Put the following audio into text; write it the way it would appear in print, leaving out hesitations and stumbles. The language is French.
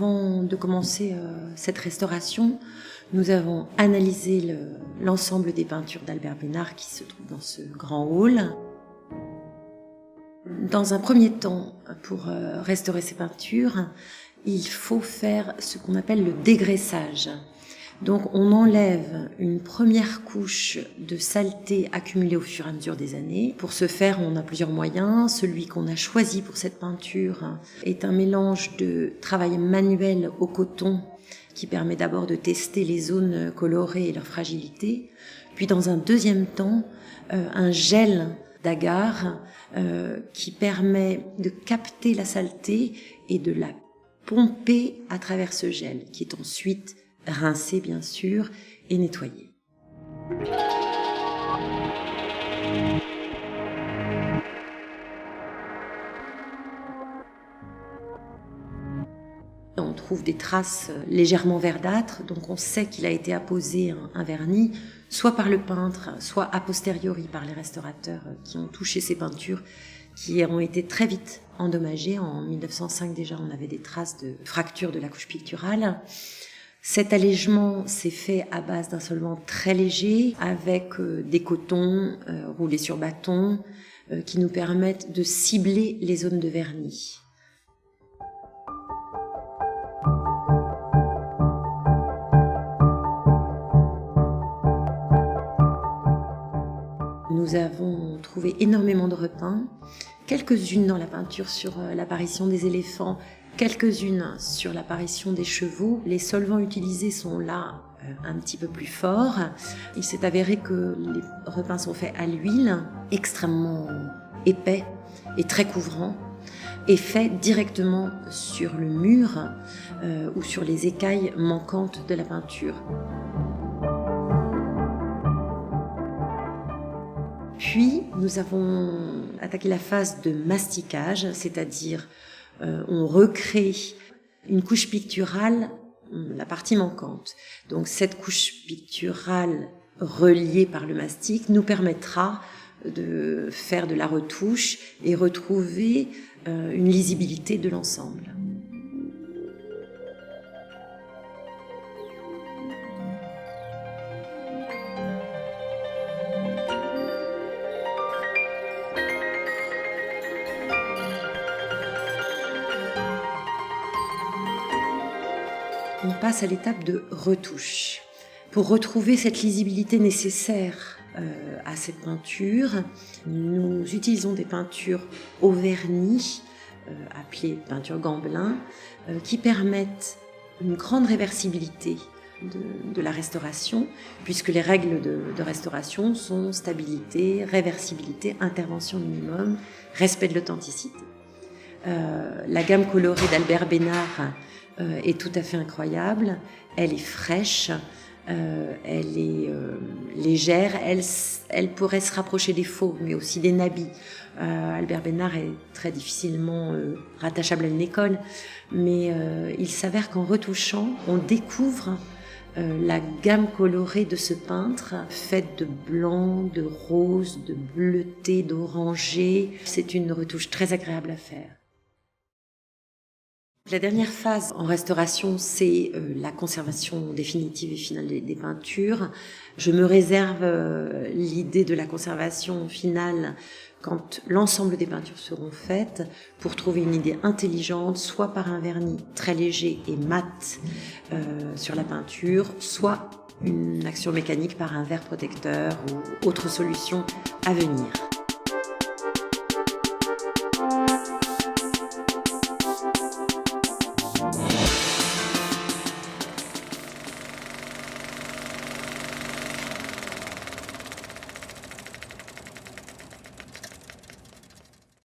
Avant de commencer cette restauration, nous avons analysé l'ensemble des peintures d'Albert Besnard qui se trouvent dans ce grand hall. Dans un premier temps, pour restaurer ces peintures, il faut faire ce qu'on appelle le dégraissage. Donc on enlève une première couche de saleté accumulée au fur et à mesure des années. Pour ce faire, on a plusieurs moyens. Celui qu'on a choisi pour cette peinture est un mélange de travail manuel au coton qui permet d'abord de tester les zones colorées et leur fragilité. Puis dans un deuxième temps, un gel d'agar qui permet de capter la saleté et de la pomper à travers ce gel qui est ensuite rincé bien sûr et nettoyé. On trouve des traces légèrement verdâtres, donc on sait qu'il a été apposé un vernis, soit par le peintre, soit a posteriori par les restaurateurs qui ont touché ces peintures, qui ont été très vite endommagées. En 1905 déjà, on avait des traces de fractures de la couche picturale. Cet allègement s'est fait à base d'un solvant très léger, avec des cotons roulés sur bâton, qui nous permettent de cibler les zones de vernis. Nous avons trouvé énormément de repeints, quelques-unes dans la peinture sur l'apparition des éléphants, quelques-unes sur l'apparition des chevaux. Les solvants utilisés sont là un petit peu plus forts. Il s'est avéré que les repeints sont faits à l'huile, extrêmement épais et très couvrants, et faits directement sur le mur ou sur les écailles manquantes de la peinture. Puis, nous avons attaqué la phase de masticage, c'est-à-dire on recrée une couche picturale, la partie manquante. Donc cette couche picturale reliée par le mastic nous permettra de faire de la retouche et retrouver une lisibilité de l'ensemble. On passe à l'étape de retouche. Pour retrouver cette lisibilité nécessaire à cette peinture, nous utilisons des peintures au vernis, appelées peintures Gamblin, qui permettent une grande réversibilité de la restauration, puisque les règles de restauration sont stabilité, réversibilité, intervention minimum, respect de l'authenticité. La gamme colorée d'Albert Besnard est tout à fait incroyable. Elle est fraîche, elle est légère, elle pourrait se rapprocher des fauves, mais aussi des nabis. Albert Besnard est très difficilement rattachable à une école, mais il s'avère qu'en retouchant, on découvre la gamme colorée de ce peintre, faite de blanc, de rose, de bleuté, d'orangé. C'est une retouche très agréable à faire. La dernière phase en restauration, c'est la conservation définitive et finale des peintures. Je me réserve l'idée de la conservation finale quand l'ensemble des peintures seront faites, pour trouver une idée intelligente, soit par un vernis très léger et mat sur la peinture, soit une action mécanique par un verre protecteur ou autre solution à venir.